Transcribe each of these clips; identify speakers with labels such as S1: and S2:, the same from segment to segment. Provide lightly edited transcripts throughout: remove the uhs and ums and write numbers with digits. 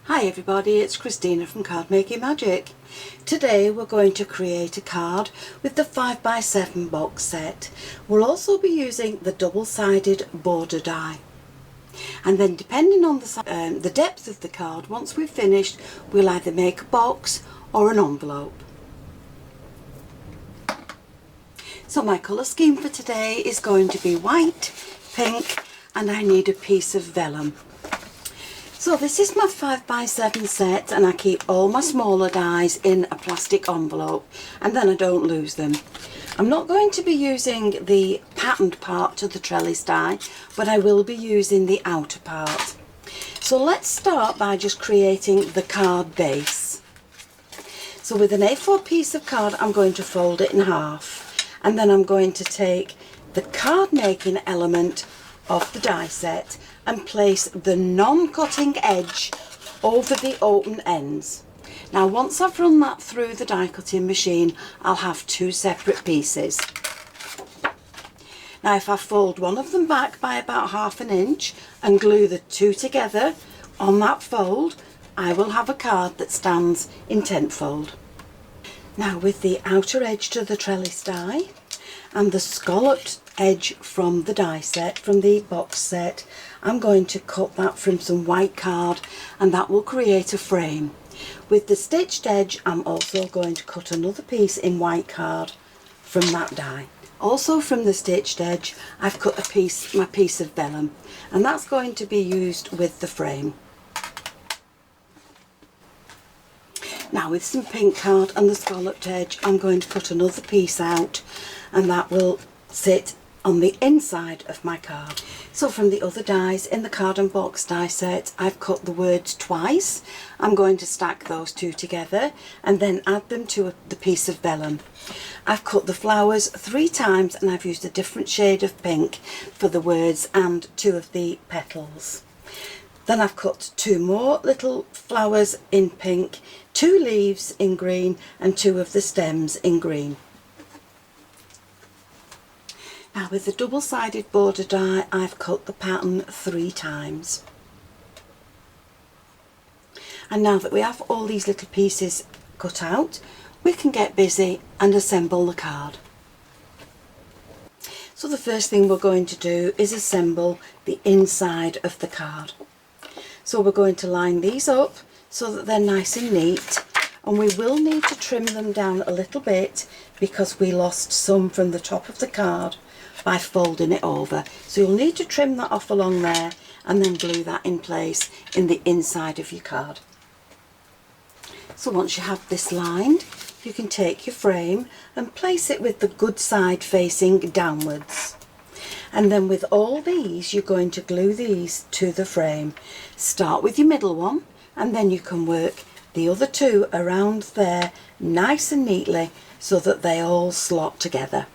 S1: Hi everybody, it's Christina from Card Making Magic. Today we're going to create a card with the 5x7 box set. We'll also be using the double-sided border die. And then depending on the depth of the card, once we've finished, we'll either make a box or an envelope. So my colour scheme for today is going to be white, pink, and I need a piece of vellum. So this is my 5x7 set, and I keep all my smaller dies in a plastic envelope and then I don't lose them. I'm not going to be using the patterned part to the trellis die, but I will be using the outer part. So let's start by just creating the card base. So with an A4 piece of card, I'm going to fold it in half, and then I'm going to take the card making element of the die set and place the non-cutting edge over the open ends. Now once I've run that through the die cutting machine, I'll have two separate pieces. Now if I fold one of them back by about ½ inch and glue the two together on that fold, I will have a card that stands in tenfold. Now with the outer edge to the trellis die and the scalloped edge from the die set, from the box set, I'm going to cut that from some white card, and that will create a frame. With the stitched edge, I'm also going to cut another piece in white card from that die. Also from the stitched edge, I've cut my piece of vellum, and that's going to be used with the frame. Now with some pink card and the scalloped edge, I'm going to cut another piece out, and that will sit on the inside of my card. So from the other dies in the card and box die set, I've cut the words twice. I'm going to stack those two together and then add them to the piece of vellum. I've cut the flowers 3 times, and I've used a different shade of pink for the words and 2 of the petals. Then I've cut 2 more little flowers in pink, 2 leaves in green, and 2 of the stems in green. Now with the double-sided border die, I've cut the pattern 3 times. And now that we have all these little pieces cut out, we can get busy and assemble the card. So the first thing we're going to do is assemble the inside of the card. So we're going to line these up so that they're nice and neat, and we will need to trim them down a little bit because we lost some from the top of the card by folding it over. So you'll need to trim that off along there and then glue that in place in the inside of your card. So once you have this lined, you can take your frame and place it with the good side facing downwards. And then with all these, you're going to glue these to the frame. Start with your middle one, and then you can work the other 2 around there nice and neatly so that they all slot together.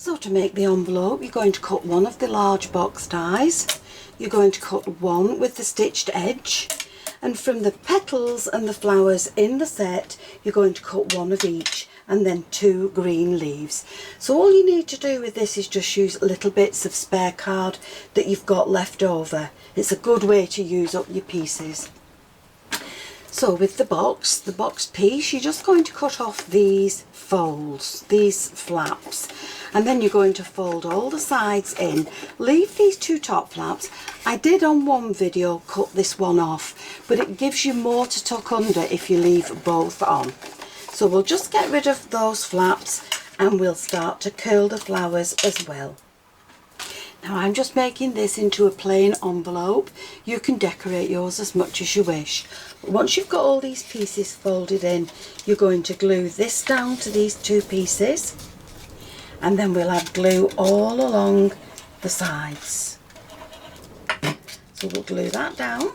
S1: So to make the envelope, you're going to cut one of the large box dies, you're going to cut one with the stitched edge, and from the petals and the flowers in the set, you're going to cut one of each, and then 2 green leaves. So all you need to do with this is just use little bits of spare card that you've got left over. It's a good way to use up your pieces. So with the box piece, you're just going to cut off these folds, these flaps, and then you're going to fold all the sides in. Leave these 2 top flaps. I did on one video cut this one off, but it gives you more to tuck under if you leave both on. So we'll just get rid of those flaps and we'll start to curl the flowers as well. Now I'm just making this into a plain envelope. You can decorate yours as much as you wish. But once you've got all these pieces folded in, you're going to glue this down to these 2 pieces, and then we'll add glue all along the sides. So we'll glue that down,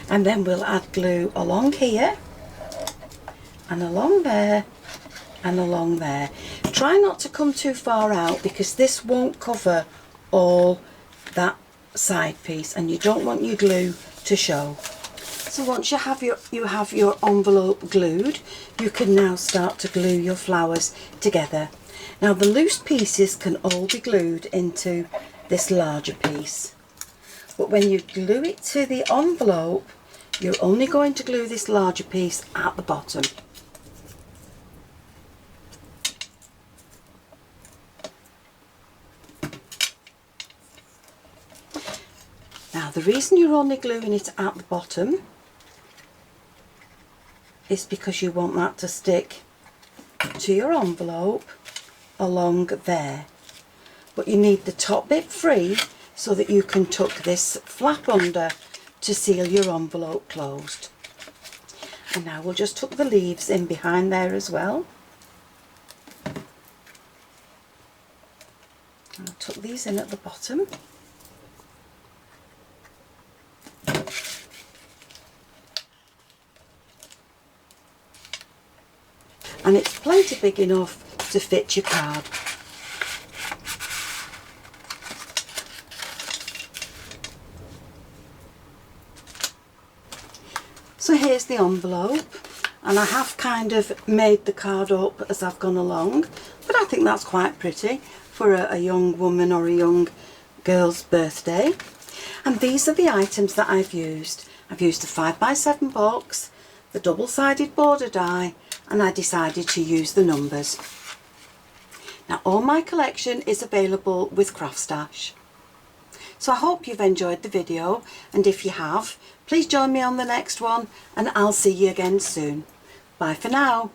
S1: and then we'll add glue along here and along there and along there. Try not to come too far out because this won't cover all that side piece and you don't want your glue to show. So once you have your envelope glued, you can now start to glue your flowers together. Now the loose pieces can all be glued into this larger piece, but when you glue it to the envelope, you're only going to glue this larger piece at the bottom. Now the reason you're only gluing it at the bottom is because you want that to stick to your envelope along there. But you need the top bit free so that you can tuck this flap under to seal your envelope closed. And now we'll just tuck the leaves in behind there as well. I'll tuck these in at the bottom. And it's plenty big enough to fit your card. So here's the envelope, and I have kind of made the card up as I've gone along, but I think that's quite pretty for a young woman or a young girl's birthday. And these are the items that I've used. I've used the 5x7 box, the double-sided border die, and I decided to use the numbers. Now all my collection is available with CraftStash. So I hope you've enjoyed the video, and if you have, please join me on the next one, and I'll see you again soon. Bye for now.